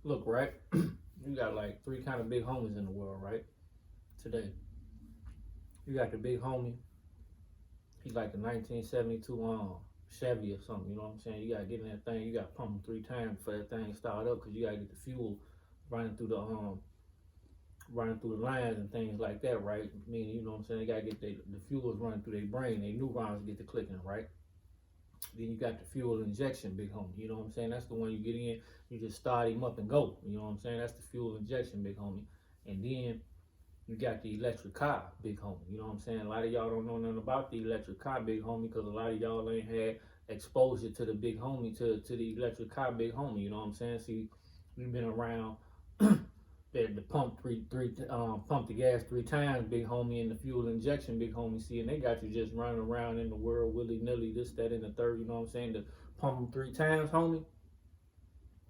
Look, right? You got like three kind of big homies in the world, right? Today. You got the big homie. He's like the 1972 Chevy or something, you know what I'm saying? You gotta get in that thing, you gotta pump them 3 times before that thing start up, because you gotta get the fuel running through the lines and things like that, right? Meaning, you know what I'm saying, they gotta get the fuels running through their brain, their neurons get to clicking, right? Then you got the fuel injection, big homie. You know what I'm saying? That's the one you get in, you just start him up and go. You know what I'm saying? That's the fuel injection, big homie. And then you got the electric car, big homie. You know what I'm saying? A lot of y'all don't know nothing about the electric car, big homie, because a lot of y'all ain't had exposure to the big homie, to the electric car, big homie. You know what I'm saying? See, we've been around the pump pump the gas 3 times, big homie, and the fuel injection, big homie. See, and they got you just running around in the world willy nilly, this, that, and the third. You know what I'm saying? The pump him 3 times, homie.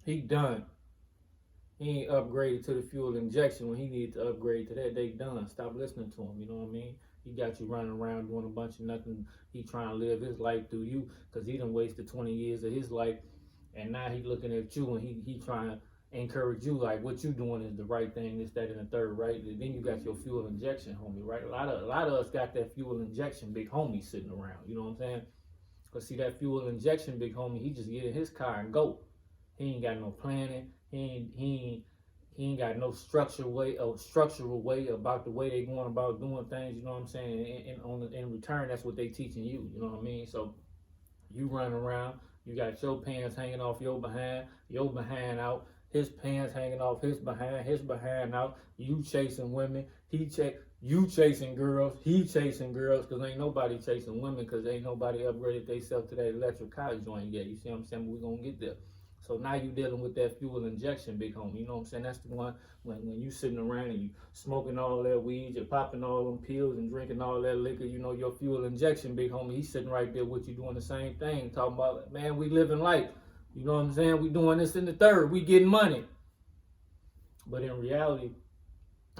He done. He ain't upgraded to the fuel injection when he needs to upgrade to that. They done. Stop listening to him. You know what I mean? He got you running around doing a bunch of nothing. He trying to live his life through you, because he done wasted 20 years of his life, and now he looking at you and he trying to encourage you like what you doing is the right thing, this, that, and the third, right? And then you got your fuel injection, homie, right? A lot of us got that fuel injection, big homie, sitting around. You know what I'm saying? Because see, that fuel injection, big homie, he just get in his car and go. He ain't got no planning. He ain't got no structural way about the way they going about doing things. You know what I'm saying? And in return, that's what they teaching you. You know what I mean? So you running around, you got your pants hanging off your behind out, his pants hanging off his behind out. You chasing women, you chasing girls, he chasing girls, because ain't nobody chasing women, because ain't nobody upgraded themselves to that electric car joint yet. You see what I'm saying? We're gonna get there. So now you dealing with that fuel injection, big homie. You know what I'm saying? That's the one when you sitting around and you smoking all that weed, you're popping all them pills and drinking all that liquor, you know, your fuel injection, big homie, he's sitting right there with you doing the same thing, talking about, man, we living life. You know what I'm saying? We doing this in the third, we getting money. But in reality,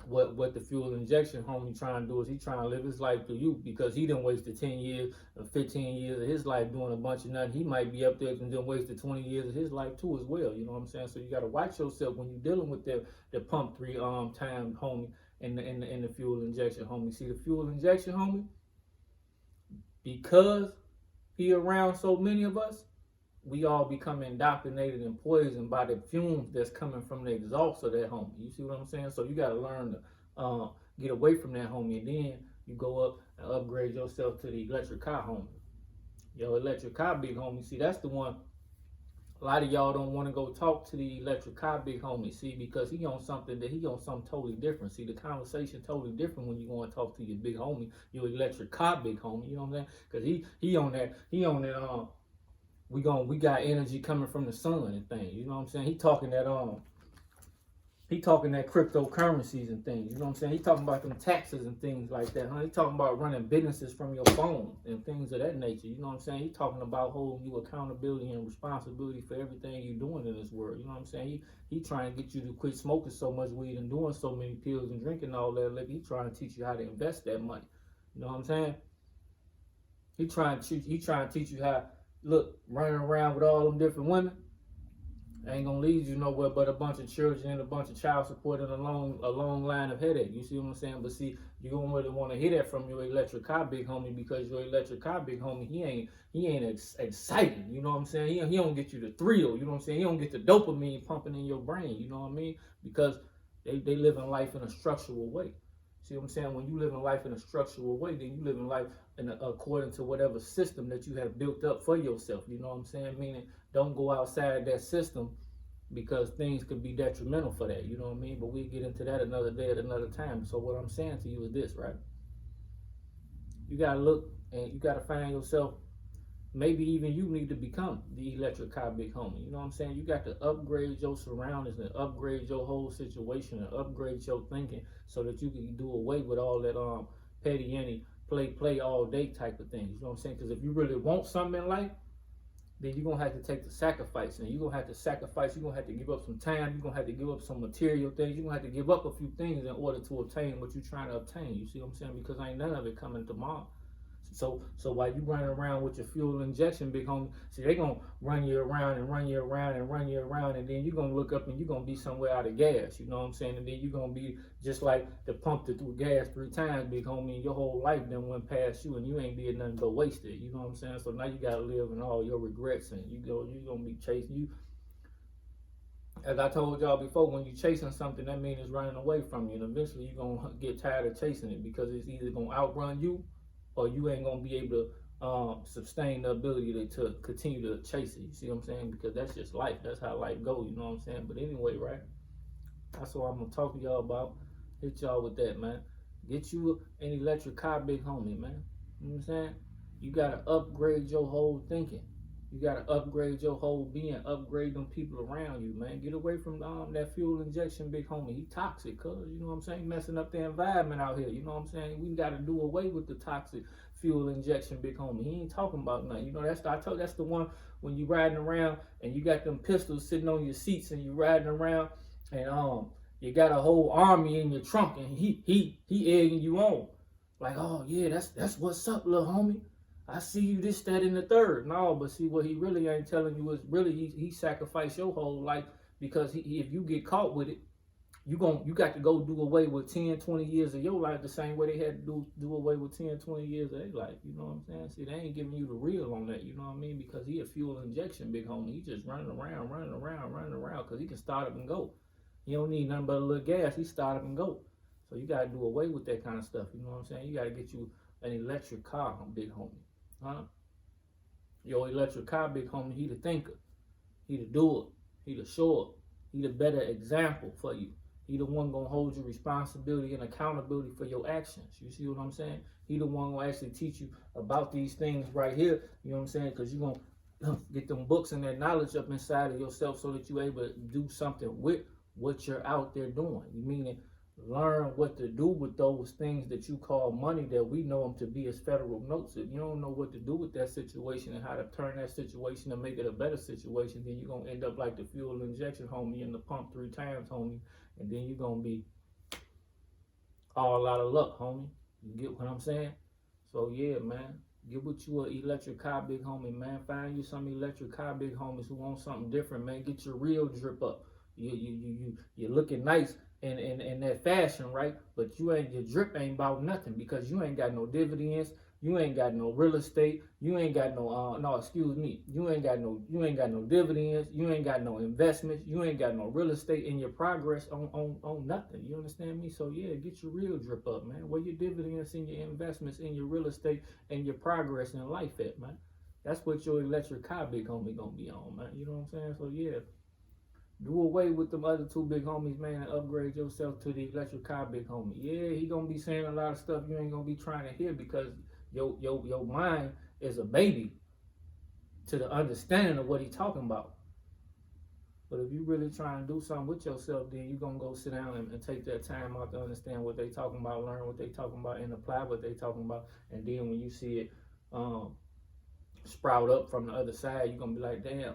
what the fuel injection homie trying to do is he trying to live his life through you, because he done wasted 10 years or 15 years of his life doing a bunch of nothing. He might be up there and done wasted 20 years of his life too as well. You know what I'm saying? So you got to watch yourself when you're dealing with the pump 3 time homie and the fuel injection homie. See, the fuel injection homie, because he around so many of us, we all become indoctrinated and poisoned by the fumes that's coming from the exhaust of that homie. You see what I'm saying? So you got to learn to get away from that homie, and then you go up and upgrade yourself to the electric car homie. Yo, electric car big homie. See, that's the one. A lot of y'all don't want to go talk to the electric car big homie. See, because he on something totally different. See, the conversation totally different when you go and talk to your big homie, your electric car big homie. You know what I'm saying? Because he on that we got energy coming from the sun and things. You know what I'm saying? He talking that cryptocurrencies and things. You know what I'm saying? He talking about them taxes and things like that. He talking about running businesses from your phone and things of that nature. You know what I'm saying? He talking about holding you accountability and responsibility for everything you're doing in this world. You know what I'm saying? He trying to get you to quit smoking so much weed and doing so many pills and drinking all that liquor. He trying to teach you how to invest that money. You know what I'm saying? He trying to teach you how. Look, running around with all them different women ain't gonna lead you nowhere but a bunch of children and a bunch of child support and a long line of headache. You see what I'm saying? But see, you don't really want to hear that from your electric car big homie, because your electric car big homie, he ain't exciting. You know what I'm saying? He don't get you the thrill. You know what I'm saying? He don't get the dopamine pumping in your brain. You know what I mean? Because they live in life in a structural way. See what I'm saying? When you live in life in a structural way, then you live in life according to whatever system that you have built up for yourself. You know what I'm saying? Meaning, don't go outside that system, because things could be detrimental for that. You know what I mean? But we'll get into that another day at another time. So what I'm saying to you is this, right? You got to look and you got to find yourself. Maybe even you need to become the electric car big homie. You know what I'm saying? You got to upgrade your surroundings and upgrade your whole situation and upgrade your thinking, so that you can do away with all that petty any play all day type of things. You know what I'm saying? Because if you really want something in life, then you're going to have to take the sacrifice. And you're going to have to sacrifice. You're going to have to give up some time. You're going to have to give up some material things. You're going to have to give up a few things in order to obtain what you're trying to obtain. You see what I'm saying? Because ain't none of it coming tomorrow. So while you running around with your fuel injection, big homie, see they gonna run you around and run you around and run you around, and then you gonna look up and you gonna be somewhere out of gas. You know what I'm saying? And then you gonna be just like the pump that threw gas 3 times, big homie, and your whole life then went past you, and you ain't did nothing but wasted. You know what I'm saying? So now you gotta live in all your regrets, and you gonna be chasing you. As I told y'all before, when you're chasing something, that means it's running away from you. And eventually you're going to get tired of chasing it because it's either going to outrun you or you ain't going to be able to sustain the ability to continue to chase it. You see what I'm saying? Because that's just life. That's how life goes. You know what I'm saying? But anyway, right? That's what I'm going to talk to y'all about. Hit y'all with that, man. Get you an electric car, big homie, man. You know what I'm saying? You got to upgrade your whole thinking. You gotta upgrade your whole being, upgrade them people around you, man. Get away from that fuel injection, big homie. He toxic, cuz, you know what I'm saying? Messing up the environment out here, you know what I'm saying? We gotta do away with the toxic fuel injection, big homie. He ain't talking about nothing. You know, that's the one when you riding around and you got them pistols sitting on your seats and you riding around and you got a whole army in your trunk and he egging you on. Like, oh yeah, that's what's up, little homie. I see you this, that, and the third. No, but see, what he really ain't telling you is really he sacrificed your whole life because if you get caught with it, you got to go do away with 10, 20 years of your life the same way they had to do away with 10, 20 years of their life. You know what I'm saying? See, they ain't giving you the real on that. You know what I mean? Because he a fuel injection, big homie. He just running around because he can start up and go. You don't need nothing but a little gas. He start up and go. So you got to do away with that kind of stuff. You know what I'm saying? You got to get you an electric car, big homie. Huh? Your electric car, big homie, he the thinker. He the doer. He the shower. He the better example for you. He the one gonna hold you responsibility and accountability for your actions. You see what I'm saying? He the one gonna actually teach you about these things right here. You know what I'm saying? Because you're gonna get them books and that knowledge up inside of yourself so that you're able to do something with what you're out there doing. You meaning learn what to do with those things that you call money that we know them to be as federal notes. If you don't know what to do with that situation and how to turn that situation and make it a better situation, then you're going to end up like the fuel injection, homie, in the pump 3 times, homie, and then you're going to be all out of luck, homie. You get what I'm saying? So, yeah, man, get with you an electric car, big homie, man. Find you some electric car, big homies who want something different, man. Get your real drip up. You're looking nice in that fashion, right? But your drip ain't about nothing because you ain't got no dividends, you ain't got no real estate, you ain't got no you ain't got no dividends, you ain't got no investments, you ain't got no real estate in your progress on nothing. You understand me? So yeah, get your real drip up, man. Where your dividends in your investments in your real estate and your progress in life at, man. That's what your electric car, big homie, gonna be on, man. You know what I'm saying? So yeah. Do away with them other 2 big homies, man, and upgrade yourself to the electric car, big homie. Yeah, he gonna be saying a lot of stuff you ain't gonna be trying to hear because your mind is a baby to the understanding of what he talking about. But if you really try and do something with yourself, then you gonna go sit down and take that time out to understand what they talking about, learn what they talking about, and apply what they talking about. And then when you see it sprout up from the other side, you're gonna be like, damn.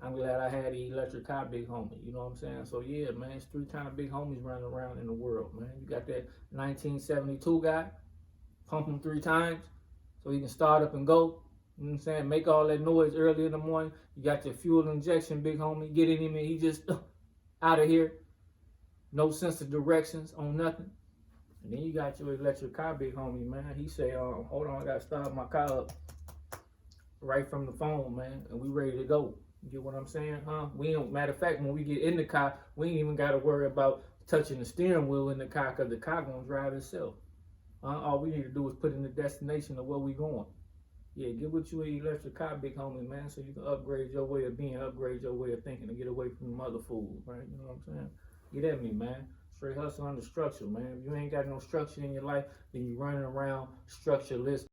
I'm glad I had the electric car, big homie. You know what I'm saying? So yeah, man, it's 3 kind of big homies running around in the world, man. You got that 1972 guy, pump him 3 times so he can start up and go. You know what I'm saying? Make all that noise early in the morning. You got your fuel injection, big homie. Get in him and he just out of here. No sense of directions on nothing. And then you got your electric car, big homie, man. He say, hold on, I gotta start my car up right from the phone, man, and we ready to go. You get what I'm saying, huh? We don't, matter of fact, when we get in the car, we ain't even got to worry about touching the steering wheel in the car because the car gonna drive itself. All we need to do is put in the destination of where we going. Yeah, get with you an electric car, big homie, man, so you can upgrade your way of being, upgrade your way of thinking, and get away from the other fools, right? You know what I'm saying? Get at me, man. Straight hustle under structure, man. If you ain't got no structure in your life, then you running around structureless.